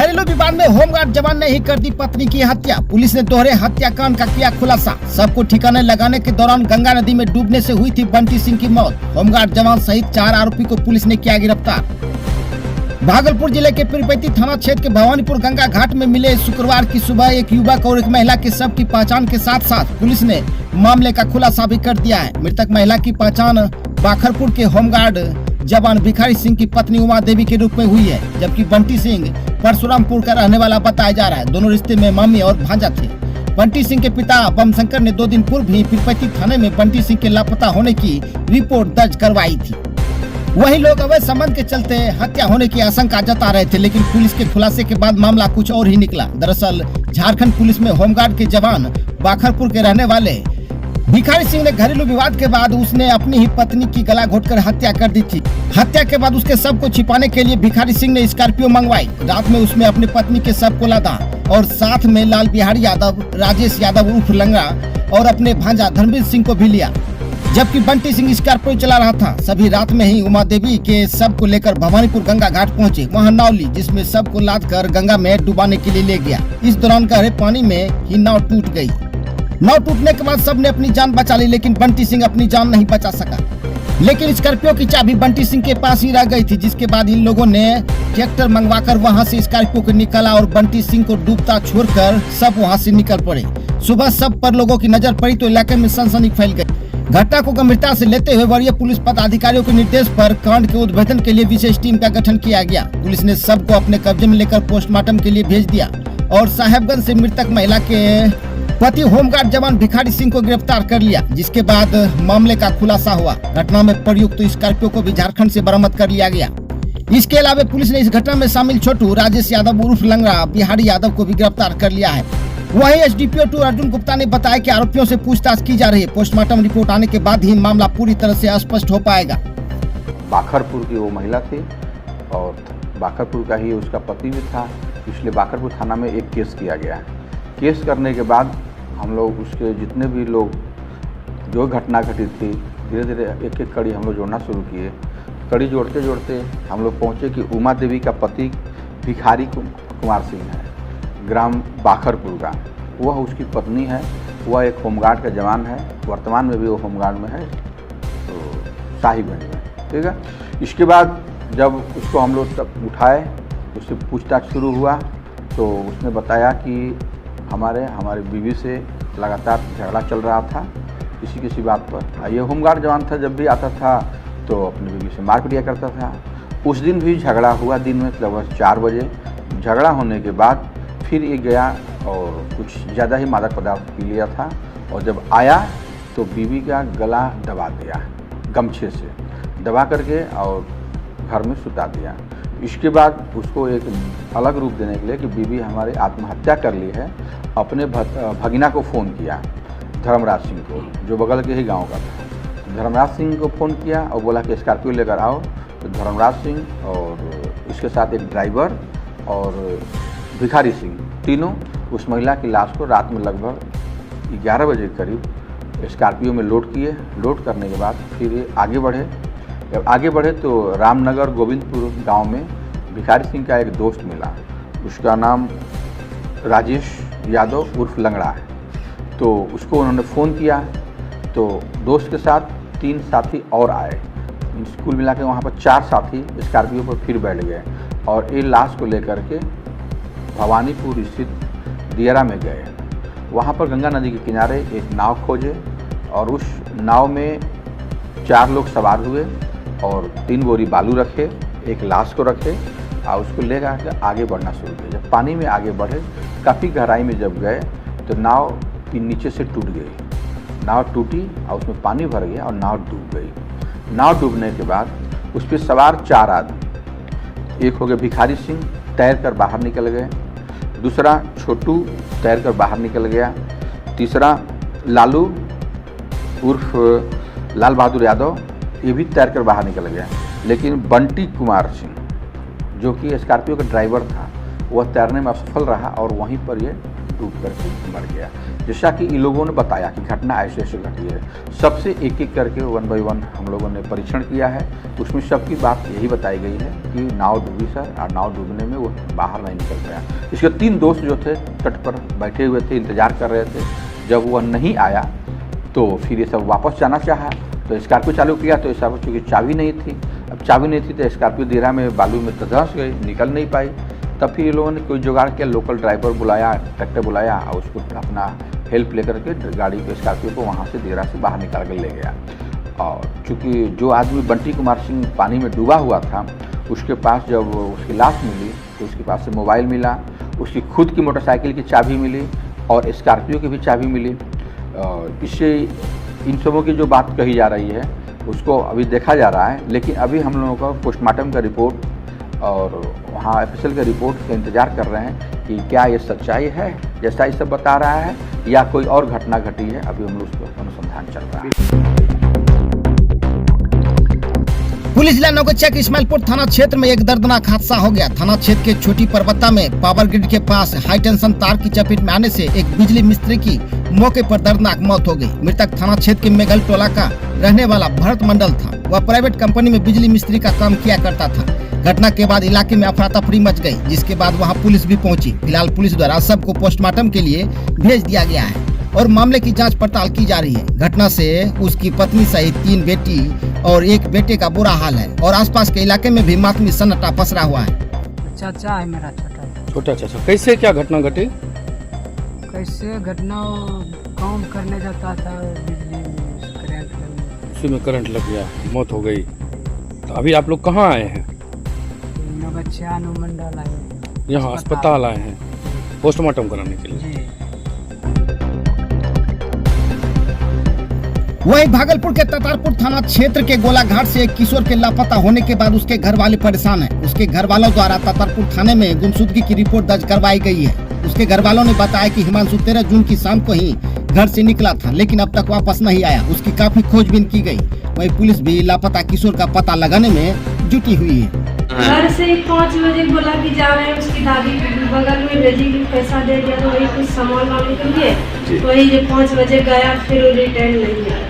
घरेलू विवाद में होमगार्ड जवान ने ही कर दी पत्नी की हत्या। पुलिस ने दोहरे हत्याकांड का किया खुलासा। सबको ठिकाने लगाने के दौरान गंगा नदी में डूबने से हुई थी बंटी सिंह की मौत। होमगार्ड जवान सहित 4 आरोपी को पुलिस ने किया गिरफ्तार। भागलपुर जिले के पीरपैती थाना क्षेत्र के भवानीपुर गंगा घाट में मिले शुक्रवार की सुबह एक युवक और एक महिला के शव की पहचान के साथ साथ पुलिस ने मामले का खुलासा भी कर दिया है। मृतक महिला की पहचान बाखरपुर के होमगार्ड जवान भिखारी सिंह की पत्नी उमा देवी के रूप में हुई है, जबकि बंटी सिंह परशुरामपुर का रहने वाला बताया जा रहा है। दोनों रिश्ते में मम्मी और भांजा थे। बंटी सिंह के पिता बमशंकर ने 2 दिन पूर्व ही पीरपैती थाने में बंटी सिंह के लापता होने की रिपोर्ट दर्ज करवाई थी। वही लोग अवैध संबंध के चलते हत्या होने की आशंका जता रहे थे, लेकिन पुलिस के खुलासे के बाद मामला कुछ और ही निकला। दरअसल झारखंड पुलिस में होमगार्ड के जवान बाखरपुर के रहने वाले भिखारी सिंह ने घरेलू विवाद के बाद उसने अपनी ही पत्नी की गला घोटकर हत्या कर दी थी। हत्या के बाद उसके शव को छिपाने के लिए भिखारी सिंह ने स्कॉर्पियो मंगवाई। रात में उसमें अपनी पत्नी के शव को लादा और साथ में लाल बिहारी यादव, राजेश यादव उर्फ लंगड़ा और अपने भांजा धर्मवीर सिंह को भी लिया, जबकि बंटी सिंह स्कॉर्पियो चला रहा था। सभी रात में ही उमा देवी के शव को लेकर भवानीपुर गंगा घाट पहुंचे। वहां नाव ली, जिसमें शव को लाद कर गंगा में डुबाने के लिए ले गया। इस दौरान गहरे पानी में ही नाव टूट गई। नाव टूटने के बाद सबने अपनी जान बचा ली, लेकिन बंटी सिंह अपनी जान नहीं बचा सका। लेकिन स्कॉर्पियो की चाबी बंटी सिंह के पास ही रह गई थी, जिसके बाद इन लोगों ने ट्रैक्टर मंगवाकर वहां से स्कॉर्पियो को निकाला और बंटी सिंह को डूबता छोड़कर सब वहां से निकल पड़े। सुबह सब पर लोगों की नजर पड़ी तो इलाके में सनसनी फैल गई। घटना को गंभीरता से लेते हुए वरीय पुलिस पदाधिकारियों के निर्देश पर कांड के उद्भेदन के लिए विशेष टीम का गठन किया गया। पुलिस ने सब को अपने कब्जे में लेकर पोस्टमार्टम के लिए भेज दिया और साहेबगंज से मृतक महिला के पति होमगार्ड जवान भिखारी सिंह को गिरफ्तार कर लिया, जिसके बाद मामले का खुलासा हुआ। घटना में प्रयुक्त तो स्कॉर्पियो को भी झारखंड से बरामद कर लिया गया। इसके अलावा पुलिस ने इस घटना में शामिल छोटू, राजेश यादव उर्फ लंगड़ा, बिहारी यादव को भी गिरफ्तार कर लिया है। वहीं एसडीपीओ 2 अर्जुन गुप्ता ने बताया कि आरोपियों से पूछताछ की जा रही है। पोस्टमार्टम रिपोर्ट आने के बाद ही मामला पूरी तरह से स्पष्ट हो पाएगा। बाखरपुर की वो महिला थी और बाखरपुर का ही उसका पति भी था, इसलिए बाखरपुर थाना में एक केस किया गया है। केस करने के बाद हम लोग उसके जितने भी लोग जो घटना घटित थी धीरे धीरे एक एक कड़ी हम लोग जोड़ना शुरू किए। कड़ी जोड़ते जोड़ते हम लोग पहुँचे कि उमा देवी का पति भिखारी कुमार सिंह है, ग्राम बाखरपुर का। वह उसकी पत्नी है, वह एक होमगार्ड का जवान है, वर्तमान में भी वो होमगार्ड में है, तो साहिबगंज में, ठीक है। इसके बाद जब उसको हम लोग तब उठाए, उससे पूछताछ शुरू हुआ तो उसने बताया कि हमारे बीवी से लगातार झगड़ा चल रहा था किसी बात पर। ये होमगार्ड जवान था, जब भी आता था तो अपनी बीवी से मार पिटिया करता था। उस दिन भी झगड़ा हुआ, दिन में लगभग 4 बजे। झगड़ा होने के बाद फिर ये गया और कुछ ज़्यादा ही मादक पदार्थ पी लिया था और जब आया तो बीवी का गला दबा दिया, गमछे से दबा करके और घर में सुता दिया। इसके बाद उसको एक अलग रूप देने के लिए कि बीवी हमारी आत्महत्या कर ली है, अपने भगिना को फ़ोन किया, धर्मराज सिंह को, जो बगल के ही गांव का था। धर्मराज सिंह को फ़ोन किया और बोला कि स्कॉर्पियो लेकर आओ। तो धर्मराज सिंह और उसके साथ एक ड्राइवर और भिखारी सिंह, तीनों उस महिला की लाश को रात में लगभग 11 बजे के करीब स्कॉर्पियो में लोड किए। लोड करने के बाद फिर ये आगे बढ़े। जब आगे बढ़े तो रामनगर गोविंदपुर गांव में भिखारी सिंह का एक दोस्त मिला, उसका नाम राजेश यादव उर्फ लंगड़ा है। तो उसको उन्होंने फ़ोन किया तो दोस्त के साथ 3 साथी और आए। कुल मिला के वहाँ पर 4 साथी स्कॉर्पियो पर फिर बैठ गए और ये लाश को लेकर के भवानीपुर स्थित दियरा में गए। वहाँ पर गंगा नदी के किनारे एक नाव खोजे और उस नाव में 4 लोग सवार हुए और 3 बोरी बालू रखे, एक लाश को रखे और उसको ले कर आगे बढ़ना शुरू किया। जब पानी में आगे बढ़े, काफ़ी गहराई में जब गए तो नाव की नीचे से टूट गई। नाव टूटी और उसमें पानी भर गया और नाव डूब गई। नाव डूबने के बाद उस पर सवार 4 आदमी, एक हो गए भिखारी सिंह, तैर कर बाहर निकल गए। दूसरा छोटू तैर कर बाहर निकल गया। तीसरा लालू उर्फ लाल बहादुर यादव, ये भी तैर कर बाहर निकल गया। लेकिन बंटी कुमार सिंह जो कि स्कॉर्पियो का ड्राइवर था, वह तैरने में असफल रहा और वहीं पर ये टूट करके मर गया। जैसा कि इन लोगों ने बताया कि घटना ऐसे ऐसे घटी है, सबसे एक एक करके 1 बाय 1 हम लोगों ने परीक्षण किया है। उसमें सबकी बात यही बताई गई है कि नाव डूबी सर, और नाव डूबने में वो बाहर नहीं निकल पाया। इसके 3 दोस्त जो थे तट पर बैठे हुए थे, इंतजार कर रहे थे। जब वह नहीं आया तो फिर ये सब वापस जाना चाहा, तो स्कॉर्पियो चालू किया, तो स्कॉर्पियो चूँकि चाबी नहीं थी। अब चाबी नहीं थी तो स्कॉर्पियो देरा में बालू में धंस गई, निकल नहीं पाई। तब फिर ये लोगों ने कोई जुगाड़ किया, लोकल ड्राइवर बुलाया, ट्रैक्टर बुलाया, और उसको अपना हेल्प लेकर के गाड़ी को, स्कॉर्पियो को वहाँ से देरा से बाहर निकाल कर ले गया। और चूँकि जो आदमी बंटी कुमार सिंह पानी में डूबा हुआ था, उसके पास जब उसकी लाश मिली तो उसके पास से मोबाइल मिला, उसकी खुद की मोटरसाइकिल की चाबी मिली और स्कॉर्पियो की भी चाबी मिली। इससे इन सबों की जो बात कही जा रही है उसको अभी देखा जा रहा है, लेकिन अभी हम लोगों का पोस्टमार्टम का रिपोर्ट और वहाँ एफएसएल का रिपोर्ट का इंतज़ार कर रहे हैं कि क्या ये सच्चाई है जैसा ये सब बता रहा है या कोई और घटना घटी है। अभी हम लोग उसको अनुसंधान चल रहा है। पुलिस जिला नौगछिया के इस्माइलपुर थाना क्षेत्र में एक दर्दनाक हादसा हो गया। थाना क्षेत्र के छोटी परबत्ता में पावर ग्रिड के पास हाई टेंशन तार की चपेट में आने से एक बिजली मिस्त्री की मौके पर दर्दनाक मौत हो गई। मृतक थाना क्षेत्र के मेघल टोला का रहने वाला भरत मंडल था। वह प्राइवेट कंपनी में बिजली मिस्त्री का काम किया करता था। घटना के बाद इलाके में अफरा तफरी मच गई, जिसके बाद वहां पुलिस भी पहुंची। फिलहाल पुलिस द्वारा सबको पोस्टमार्टम के लिए भेज दिया गया है और मामले की जांच पड़ताल की जा रही है। घटना से उसकी पत्नी सहित 3 बेटी और 1 बेटे का बुरा हाल है और आसपास के इलाके में भी मातमी सन्नाटा पसरा हुआ है। चाचा है मेरा छोटा चाचा। कैसे क्या घटना घटी? कैसे घटना, काम करने जाता था, बिजली में करंट लगी, उसी में करंट लग गया, मौत हो गई। तो अभी आप लोग कहाँ आए हैं? नौगछिया अनुमंडल आए, यहाँ अस्पताल आए हैं पोस्टमार्टम कराने के लिए। जी। वहीं भागलपुर के ततारपुर थाना क्षेत्र के गोलाघाट से एक किशोर के लापता होने के बाद उसके घर वाले परेशान हैं। उसके घर वालों द्वारा ततारपुर थाने में गुमशुदगी की रिपोर्ट दर्ज करवाई गई है। उसके घर वालों ने बताया कि हिमांशु 13 जून की शाम को ही घर से निकला था, लेकिन अब तक वापस नहीं आया। उसकी काफी खोजबीन की गई। वहीं पुलिस भी लापता किशोर का पता लगाने में जुटी हुई है। घर से 5 बजे बोला कि जा रहे हैं, उसकी दादी बगल में भेजी कि पैसा दे दिया, तो वही कुछ सामान लाने के लिए, वही 5 बजे गया, फिर रिटर्न नहीं आया।